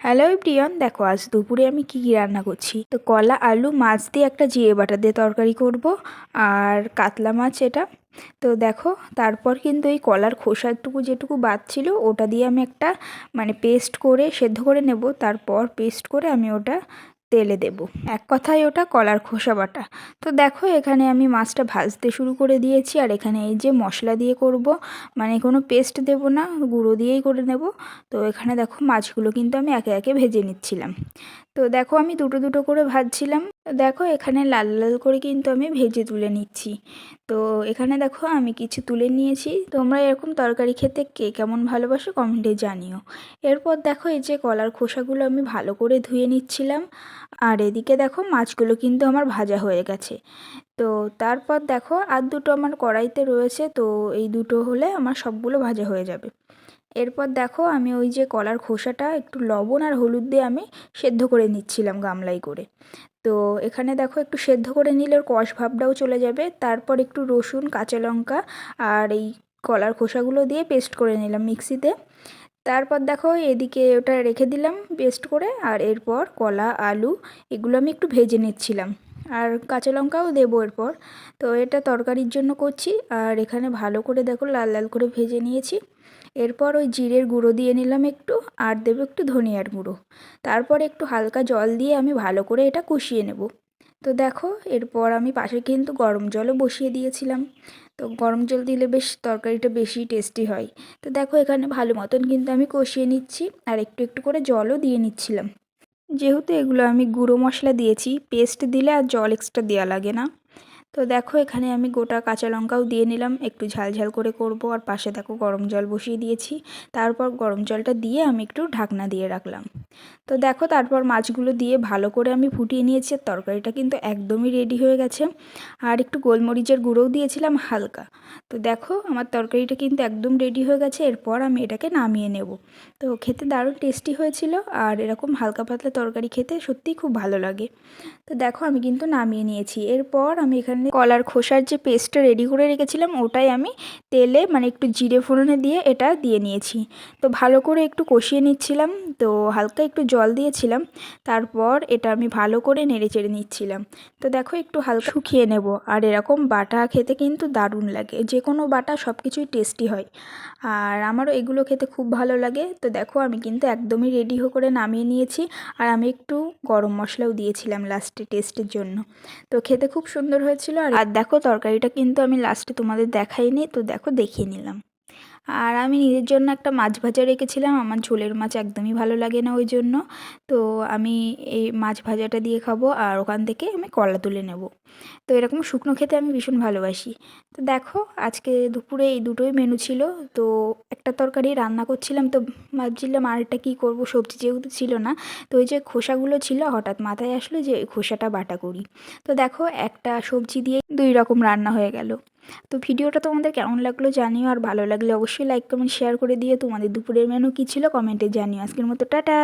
Hello everyone, দেখো আজ দুপুরে আমি কি রান্না করছি। তো কলা আলু মাছ দিয়ে একটা জিরে বাটা দিয়ে তরকারি করব, আর কাতলা মাছ এটা। তো দেখো, তারপর কিন্তু এই কলার খোসাটুকু যেটুকু বাদ ছিল ওটা দিয়ে আমি একটা পেস্ট করে সেদ্ধ করে নেব। তারপর পেস্ট করে আমি ওটা তেলে দেব। এক কথায় ওটা কলার খোসা বাটা। তো দেখো, এখানে আমি মাছটা ভাজতে শুরু করে দিয়েছি, আর এখানে এই যে মশলা দিয়ে করব, কোনো পেস্ট দেব না, গুঁড়ো দিয়েই করে নেব। তো এখানে দেখো, মাছগুলো কিন্তু আমি একে একে ভেজে নিচ্ছিলাম। তো দেখো, আমি দুটো দুটো করে ভাজছিলাম। দেখো, এখানে লাল লাল করে কিন্তু আমি ভেজে তুলে নিচ্ছি। তো এখানে দেখো, আমি কিছু তুলে নিয়েছি। তোমরা এরকম তরকারি খেতে কে কেমন ভালোবাসো কমেন্টে জানিও। এরপর দেখো, এই যে কলার খোসাগুলো আমি ভালো করে ধুয়ে নিচ্ছিলাম, আর এদিকে দেখো মাছগুলো কিন্তু আমার ভাজা হয়ে গেছে। তো তারপর দেখো, আর দুটো আমার কড়াইতে রয়েছে, তো এই দুটো হলে আমার সবগুলো ভাজা হয়ে যাবে। এরপর দেখো, আমি ওই যে কলার খোসাটা একটু লবণ আর হলুদ দিয়ে আমি সেদ্ধ করে নিচ্ছিলাম গামলাই করে। তো এখানে দেখো, একটু সেদ্ধ করে নিলে ওর কষ ভাবটাও চলে যাবে। তারপর একটু রসুন, কাঁচা লঙ্কা আর এই কলার খোসাগুলো দিয়ে পেস্ট করে নিলাম মিক্সিতে। তারপর দেখো, এদিকে ওটা রেখে দিলাম পেস্ট করে, আর এরপর কলা আলু এগুলো আমি একটু ভেজে নিচ্ছিলাম, আর কাঁচা লঙ্কাও দেবো এরপর। তো এটা তরকারির জন্য করছি, আর এখানে ভালো করে দেখো লাল লাল করে ভেজে নিয়েছি। এরপর ওই জিরের গুঁড়ো দিয়ে নিলাম একটু, আর দেবো একটু ধনিয়ার গুঁড়ো। তারপর একটু হালকা জল দিয়ে আমি ভালো করে এটা কষিয়ে নেব। তো দেখো, এরপর আমি পাশে কিন্তু গরম জলও বসিয়ে দিয়েছিলাম। তো গরম জল দিলে বেশ তরকারিটা বেশি টেস্টি হয়। তো দেখো, এখানে ভালো মতন কিন্তু আমি কষিয়ে নিচ্ছি, আর একটু একটু করে জলও দিয়ে নিচ্ছিলাম। যেহেতু এগুলো আমি গুঁড়ো মশলা দিয়েছি, পেস্ট দিলে আর জল এক্সট্রা দেওয়া লাগে না। তো দেখো, এখানে আমি গোটা কাঁচা লঙ্কাও দিয়ে নিলাম, একটু ঝাল ঝাল করে করব। আর পাশে দেখো গরম জল বসিয়ে দিয়েছি। তারপর গরম জলটা দিয়ে আমি একটু ঢাকনা দিয়ে রাখলাম। তো দেখো, তারপর মাছগুলো দিয়ে ভালো করে আমি ফুটিয়ে নিয়েছি, আর তরকারিটা কিন্তু একদমই রেডি হয়ে গেছে। আর একটু গোলমরিচের গুঁড়োও দিয়েছিলাম হালকা। তো দেখো, আমার তরকারিটা কিন্তু একদম রেডি হয়ে গেছে। এরপর আমি এটাকে নামিয়ে নেব। তো খেতে দারুণ টেস্টি হয়েছিল, আর এরকম হালকা পাতলা তরকারি খেতে সত্যিই খুব ভালো লাগে। তো দেখো, আমি কিন্তু নামিয়ে নিয়েছি। এরপর আমি এখানে কলার খোসার যে পেস্টটা রেডি করে রেখেছিলাম ওটাই আমি তেলে একটু জিরে ফোড়নে দিয়ে এটা দিয়ে নিয়েছি। তো ভালো করে একটু কষিয়ে নিচ্ছিলাম, তো হালকা একটু জল দিয়েছিলাম। তারপর এটা আমি ভালো করে নেড়ে চেড়ে নিচ্ছিলাম। তো দেখো, একটু হালকা শুকিয়ে নেব। আর এরকম বাটা খেতে কিন্তু দারুণ লাগে, যে কোনো বাটা সব কিছুই টেস্টি হয়, আর আমারও এগুলো খেতে খুব ভালো লাগে। তো দেখো, আমি কিন্তু একদমই রেডি করে নামিয়ে নিয়েছি, আর আমি একটু গরম মশলাও দিয়েছিলাম লাস্টে টেস্টের জন্য। তো খেতে খুব সুন্দর হয়েছিল। আর দেখো, তরকারিটা কিন্তু আমি লাস্টে তোমাদের দেখাইনি, তো দেখো দেখিয়ে নিলাম। আর আমি নিজের জন্য একটা মাছ ভাজা রেখেছিলাম, আমার ঝোলের মাছ একদমই ভালো লাগে না ওই জন্য। তো আমি এই মাছ ভাজাটা দিয়ে খাবো, আর ওখান থেকে আমি কলা তুলে নেব। তো এরকম শুকনো খেতে আমি ভীষণ ভালোবাসি। তো দেখো, আজকে দুপুরে এই দুটোই মেনু ছিল। তো একটা তরকারি রান্না করছিলাম, তো ভাবছিলাম আরেকটা কী করব, সবজি যেহেতু ছিল না। তো ওই যে খোসাগুলো ছিল, হঠাৎ মাথায় আসলো যে এই খোসাটা বাটা করি। তো দেখো, একটা সবজি দিয়ে দুই রকম রান্না হয়ে গেল। তো ভিডিওটা তোমাদের কেমন লাগলো জানিও, আর ভালো লাগলে অবশ্যই লাইক কমেন্ট শেয়ার করে দিও। তোমাদের দুপুরের মেনু কী ছিল কমেন্টে জানিও। আজকের মতো টাটা।